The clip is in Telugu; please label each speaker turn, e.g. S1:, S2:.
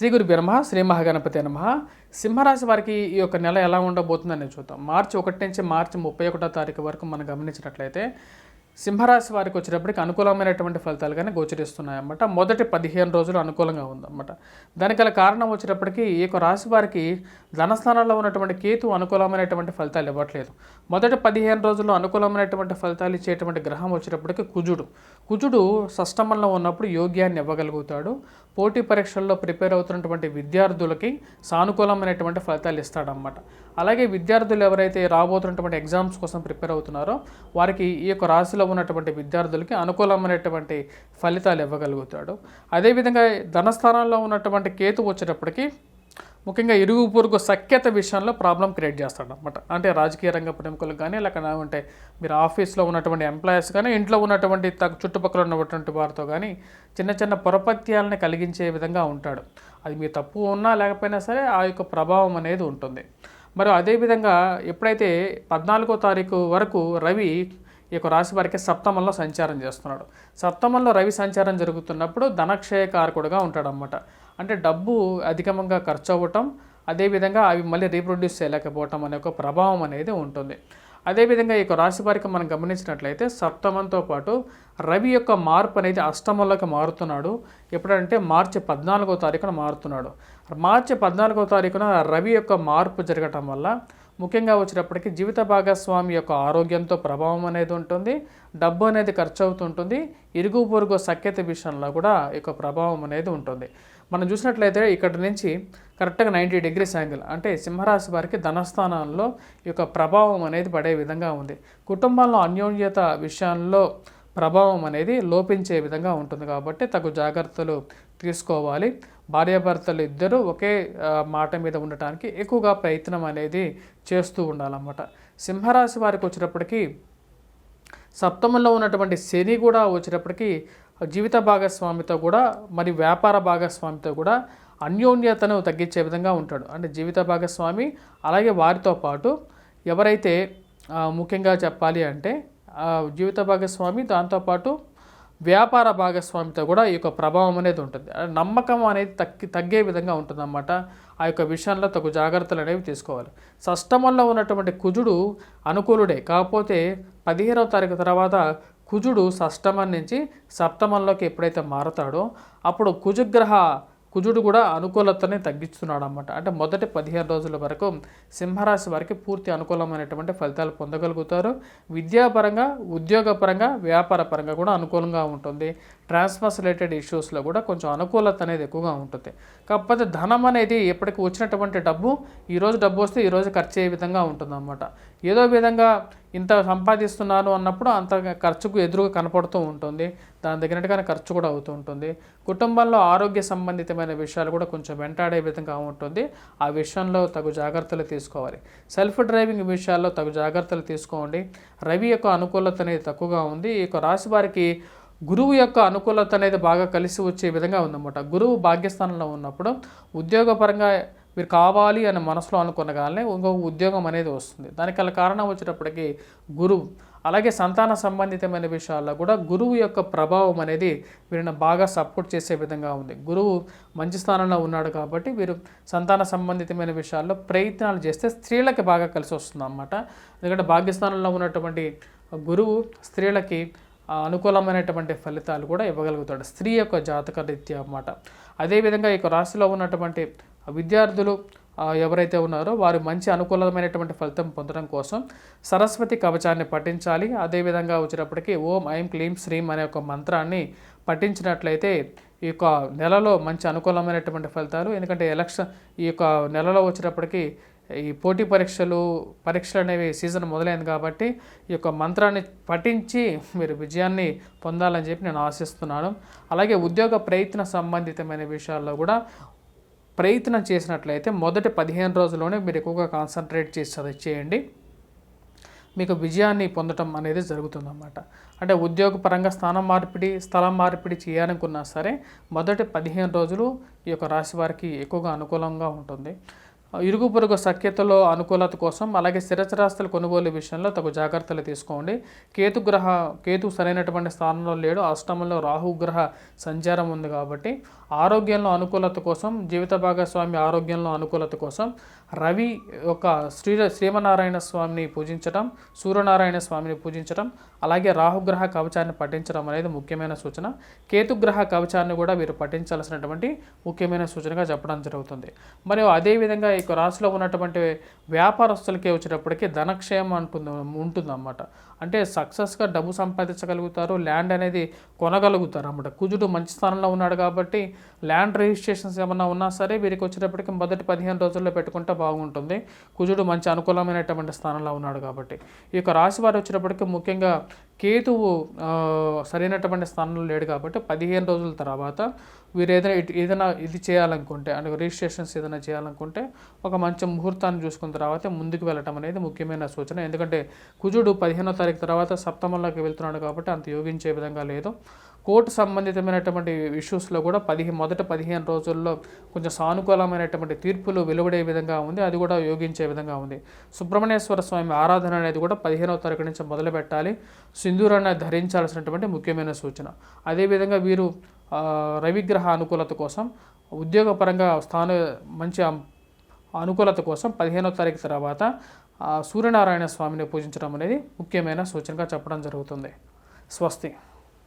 S1: శ్రీ గురుభ్యో నమః శ్రీ మహాగణపతి నమః. సింహరాశి వారికి ఈ యొక్క నెల ఎలా ఉండబోతుందని చూద్దాం. మార్చి 1 నుంచి మార్చి 31వ తారీఖు వరకు మనం గమనించినట్లయితే సింహరాశి వారికి వచ్చేటప్పటికి అనుకూలమైనటువంటి ఫలితాలు కానీ గోచరిస్తున్నాయన్నమాట. మొదటి 15 రోజులు అనుకూలంగా ఉందన్నమాట. దానికి గల కారణం వచ్చేటప్పటికి ఈ యొక్క రాశి వారికి ధనస్థానంలో ఉన్నటువంటి కేతు అనుకూలమైనటువంటి ఫలితాలు ఇవ్వట్లేదు. మొదటి 15 రోజుల్లో అనుకూలమైనటువంటి ఫలితాలు ఇచ్చేటువంటి గ్రహం వచ్చేటప్పటికి కుజుడు షష్టమంలో ఉన్నప్పుడు యోగ్యాన్ని ఇవ్వగలుగుతాడు. పోటీ పరీక్షల్లో ప్రిపేర్ అవుతున్నటువంటి విద్యార్థులకి సానుకూలమైనటువంటి ఫలితాలు ఇస్తాడన్నమాట. అలాగే విద్యార్థులు ఎవరైతే రాబోతున్నటువంటి ఎగ్జామ్స్ కోసం ప్రిపేర్ అవుతున్నారో వారికి ఈ యొక్క రాశిలో ఉన్నటువంటి విద్యార్థులకి అనుకూలమైనటువంటి ఫలితాలు ఇవ్వగలుగుతాడు. అదేవిధంగా ధనస్థానంలో ఉన్నటువంటి కేతు వచ్చేటప్పటికి ముఖ్యంగా ఇరుగు పొరుగు సఖ్యత విషయంలో ప్రాబ్లం క్రియేట్ చేస్తాడు అనమాట. అంటే రాజకీయ రంగ ప్రముఖులకు కానీ లేకపోతే ఉంటే మీరు ఆఫీస్లో ఉన్నటువంటి ఎంప్లాయీస్ కానీ ఇంట్లో ఉన్నటువంటి చుట్టుపక్కల ఉన్నటువంటి వారితో కానీ చిన్న చిన్న పొరపత్యాలని కలిగించే విధంగా ఉంటాడు. అది మీ తప్పు ఉన్నా లేకపోయినా సరే ఆ యొక్క ప్రభావం అనేది ఉంటుంది. మరి అదేవిధంగా ఎప్పుడైతే 14వ తారీఖు వరకు రవి ఈ యొక్క రాశి వారికి సప్తమంలో సంచారం చేస్తున్నాడు. సప్తమంలో రవి సంచారం జరుగుతున్నప్పుడు ధనక్షయకారకుడుగా ఉంటాడన్నమాట. అంటే డబ్బు అధికంగా ఖర్చు అవ్వటం, అదేవిధంగా అవి మళ్ళీ రీప్రొడ్యూస్ చేయలేకపోవటం అనే ఒక ప్రభావం అనేది ఉంటుంది. అదేవిధంగా ఈ యొక్క రాశి వారికి మనం గమనించినట్లయితే సప్తమంతో పాటు రవి యొక్క మార్పు అనేది అష్టమంలోకి మారుతున్నాడు. ఎప్పుడంటే మార్చి 14వ తారీఖున మారుతున్నాడు. మార్చి 14వ తారీఖున రవి యొక్క మార్పు జరగటం వల్ల ముఖ్యంగా వచ్చేటప్పటికి జీవిత భాగస్వామి యొక్క ఆరోగ్యంతో ప్రభావం అనేది ఉంటుంది. డబ్బు అనేది ఖర్చు అవుతుంటుంది. ఇరుగు పొరుగు సఖ్యత విషయంలో కూడా ఈ యొక్క ప్రభావం అనేది ఉంటుంది. మనం చూసినట్లయితే ఇక్కడ నుంచి కరెక్ట్గా 90 డిగ్రీస్ యాంగిల్ అంటే సింహరాశి వారికి ధనస్థానంలో ఈ యొక్క ప్రభావం అనేది పడే విధంగా ఉంది. కుటుంబంలో అన్యోన్యత విషయంలో ప్రభావం అనేది లోపించే విధంగా ఉంటుంది. కాబట్టి తగు జాగ్రత్తలు తీసుకోవాలి. భార్యాభర్తలు ఇద్దరూ ఒకే మాట మీద ఉండటానికి ఎక్కువగా ప్రయత్నం అనేది చేస్తూ ఉండాలన్నమాట. సింహరాశి వారికి వచ్చేటప్పటికి సప్తమంలో ఉన్నటువంటి శని కూడా వచ్చేటప్పటికి జీవిత భాగస్వామితో కూడా మరి వ్యాపార భాగస్వామితో కూడా అన్యోన్యతను తగ్గించే విధంగా ఉంటాడు. అంటే జీవిత భాగస్వామి అలాగే వారితో పాటు ఎవరైతే ముఖ్యంగా చెప్పాలి అంటే జీవిత భాగస్వామి దాంతోపాటు వ్యాపార భాగస్వామితో కూడా ఈ యొక్క ప్రభావం అనేది ఉంటుంది. నమ్మకం అనేది తగ్గే విధంగా ఉంటుందన్నమాట. ఆ యొక్క విషయంలో తగు జాగ్రత్తలు అనేవి తీసుకోవాలి. షష్టమంలో ఉన్నటువంటి కుజుడు అనుకూలుడే, కాకపోతే 15వ తారీఖు తర్వాత కుజుడు షష్టమం నుంచి సప్తమంలోకి ఎప్పుడైతే మారతాడో అప్పుడు కుజుడు కూడా అనుకూలతని తగ్గిస్తున్నాడు అన్నమాట. అంటే మొదటి 15 రోజుల వరకు సింహరాశి వారికి పూర్తి అనుకూలమైనటువంటి ఫలితాలు పొందగలుగుతారు. విద్యాపరంగా, ఉద్యోగపరంగా, వ్యాపార పరంగా కూడా అనుకూలంగా ఉంటుంది. ట్రాన్స్ఫర్స్ రిలేటెడ్ ఇష్యూస్లో కూడా కొంచెం అనుకూలత అనేది ఎక్కువగా ఉంటుంది. కాకపోతే ధనం అనేది ఎప్పటికి వచ్చినటువంటి డబ్బు ఈరోజు డబ్బు వస్తే ఈరోజు ఖర్చు అయ్యే విధంగా ఉంటుందన్నమాట. ఏదో విధంగా ఇంత సంపాదిస్తున్నాను అన్నప్పుడు అంత ఖర్చుకు ఎదురుగా కనపడుతూ ఉంటుంది. దాని తగినట్టుగానే ఖర్చు కూడా అవుతూ ఉంటుంది. కుటుంబంలో ఆరోగ్య సంబంధితమైన విషయాలు కూడా కొంచెం వెంటాడే విధంగా ఉంటుంది. ఆ విషయంలో తగు జాగ్రత్తలు తీసుకోవాలి. సెల్ఫ్ డ్రైవింగ్ విషయాల్లో తగు జాగ్రత్తలు తీసుకోండి. రవి యొక్క అనుకూలత అనేది తక్కువగా ఉంది. ఈ యొక్క రాశి వారికి గురువు యొక్క అనుకూలత అనేది బాగా కలిసి వచ్చే విధంగా ఉందన్నమాట. గురువు భాగ్యస్థానంలో ఉన్నప్పుడు ఉద్యోగపరంగా మీరు కావాలి అని మనసులో అనుకునగానే ఇంకొక ఉద్యోగం అనేది వస్తుంది. దానికి కారణం వచ్చేటప్పటికి గురువు. అలాగే సంతాన సంబంధితమైన విషయాల్లో కూడా గురువు యొక్క ప్రభావం అనేది వీరిని బాగా సపోర్ట్ చేసే విధంగా ఉంది. గురువు మంచి స్థానంలో ఉన్నాడు కాబట్టి వీరు సంతాన సంబంధితమైన విషయాల్లో ప్రయత్నాలు చేస్తే స్త్రీలకి బాగా కలిసి వస్తుంది అన్నమాట. ఎందుకంటే భాగ్యస్థానంలో ఉన్నటువంటి గురువు స్త్రీలకి అనుకూలమైనటువంటి ఫలితాలు కూడా ఇవ్వగలుగుతాడు, స్త్రీ యొక్క జాతక రీత్యా అన్నమాట. అదేవిధంగా ఈ రాశిలో ఉన్నటువంటి విద్యార్థులు ఎవరైతే ఉన్నారో వారు మంచి అనుకూలమైనటువంటి ఫలితం పొందడం కోసం సరస్వతి కవచాన్ని పఠించాలి. అదేవిధంగా వచ్చేటప్పటికి ఓం ఐం క్లీం శ్రీం అనే ఒక మంత్రాన్ని పఠించినట్లయితే ఈ యొక్క నెలలో మంచి అనుకూలమైనటువంటి ఫలితాలు. ఎందుకంటే ఈ యొక్క నెలలో వచ్చేటప్పటికి ఈ పోటీ పరీక్షలు అనేవి సీజన్ మొదలైంది కాబట్టి ఈ యొక్క మంత్రాన్ని పఠించి మీరు విజయాన్ని పొందాలని చెప్పి నేను ఆశిస్తున్నాను. అలాగే ఉద్యోగ ప్రయత్న సంబంధితమైన విషయాల్లో కూడా ప్రయత్నం చేసినట్లయితే మొదటి 15 రోజుల్లోనే మీరు ఎక్కువగా కాన్సన్ట్రేట్ చేసి చేయండి. మీకు విజయాన్ని పొందడం అనేది జరుగుతుందన్నమాట. అంటే ఉద్యోగపరంగా స్థలం మార్పిడి చేయాలనుకున్నా సరే మొదటి 15 రోజులు ఈ యొక్క రాశి వారికి ఎక్కువగా అనుకూలంగా ఉంటుంది. ఇరుగు పొరుగు సఖ్యతలో అనుకూలత కోసం, అలాగే స్థిరచరాస్తుల కొనుగోలు విషయంలో తగు జాగ్రత్తలు తీసుకోండి. కేతు సరైనటువంటి స్థానంలో లేడు, అష్టమంలో రాహుగ్రహ సంచారం ఉంది కాబట్టి ఆరోగ్యంలో అనుకూలత కోసం, జీవిత భాగస్వామి ఆరోగ్యంలో అనుకూలత కోసం రవి యొక్క శ్రీమనారాయణ స్వామిని పూజించడం, సూర్యనారాయణ స్వామిని పూజించడం, అలాగే రాహుగ్రహ కవచాన్ని పఠించడం అనేది ముఖ్యమైన సూచన. కేతుగ్రహ కవచాన్ని కూడా వీరు పఠించాల్సినటువంటి ముఖ్యమైన సూచనగా చెప్పడం జరుగుతుంది. మరియు అదేవిధంగా ఈ రాశిలో ఉన్నటువంటి వ్యాపారస్తులకి వచ్చేటప్పటికి ధనక్షేమం ఉంటుందన్నమాట. అంటే సక్సెస్గా డబ్బు సంపాదించగలుగుతారు, ల్యాండ్ అనేది కొనగలుగుతారు అన్నమాట. కుజుడు మంచి స్థానంలో ఉన్నాడు కాబట్టి ల్యాండ్ రిజిస్ట్రేషన్స్ ఏమన్నా ఉన్నా సరే వీరికి వచ్చేటప్పటికి మొదటి 15 రోజుల్లో పెట్టుకుంటే బాగుంటుంది. కుజుడు మంచి అనుకూలమైనటువంటి స్థానంలో ఉన్నాడు కాబట్టి. ఈ యొక్క రాశి వారు వచ్చేటప్పటికి ముఖ్యంగా కేతువు సరైనటువంటి స్థానంలో లేడు కాబట్టి 15 రోజుల తర్వాత వీరు ఏదైనా ఇది చేయాలనుకుంటే, అంటే రిజిస్ట్రేషన్స్ ఏదైనా చేయాలనుకుంటే ఒక మంచి ముహూర్తాన్ని చూసుకున్న తర్వాత ముందుకు వెళ్ళటం అనేది ముఖ్యమైన సూచన. ఎందుకంటే కుజుడు 15వ తారీఖు తర్వాత సప్తమంలోకి వెళ్తున్నాడు కాబట్టి అంత యోగించే విధంగా లేదు. కోర్టు సంబంధితమైనటువంటి ఇష్యూస్లో కూడా మొదటి 15 రోజుల్లో కొంచెం సానుకూలమైనటువంటి తీర్పులు వెలువడే విధంగా ఉంది, అది కూడా యోగించే విధంగా ఉంది. సుబ్రహ్మణ్యేశ్వర స్వామి ఆరాధన అనేది కూడా 15వ తారీఖు నుంచి మొదలు పెట్టాలి. సింధూరాన్ని ధరించాల్సినటువంటి ముఖ్యమైన సూచన. అదేవిధంగా వీరు రవిగ్రహ అనుకూలత కోసం, ఉద్యోగపరంగా మంచి అనుకూలత కోసం 15వ తారీఖు తర్వాత సూర్యనారాయణ స్వామిని పూజించడం అనేది ముఖ్యమైన సూచనగా చెప్పడం జరుగుతుంది. స్వస్తి.